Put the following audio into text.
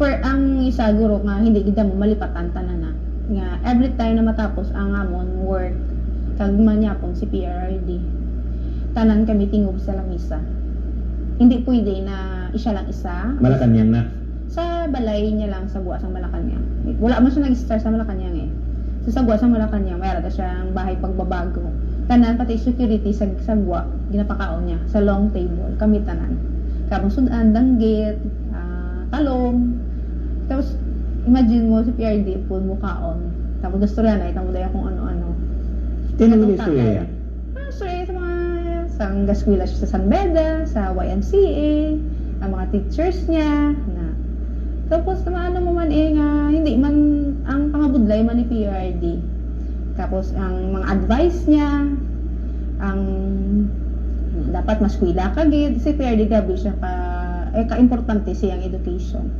for ang isa guro nga hindi gid mo malipatan tanan na nga every time na matapos ang amon work kag manyapon si PRRD tanan kami tingob sa lamisa. Hindi pwede na isa lang isa. Malacanang na. Sa balay niya lang sa buwas ang Malacanang. Wala man siya nag-start sa Malacanang eh. So sa buwas ang Malacanang, mayroon na siyang bahay pagbabago. Tanan pati security sa sagwa ginapakaon niya sa long table kami tanan. Karong sudan, danggit, talong. Tapos imagine mo si PRD po mukaon. Tapos gusto rin na itamo daya kung ano-ano. Tinuli istorya yan. Sorry sa mga sang gaskwila siya sa San Beda, sa YMCA, ang mga teachers niya na tapos naman mo man nga hindi man ang pangabudlay man ni PRD. Tapos ang mga advice niya ang dapat maskwila ka gid si PRD gabi siya ka importante siyang education.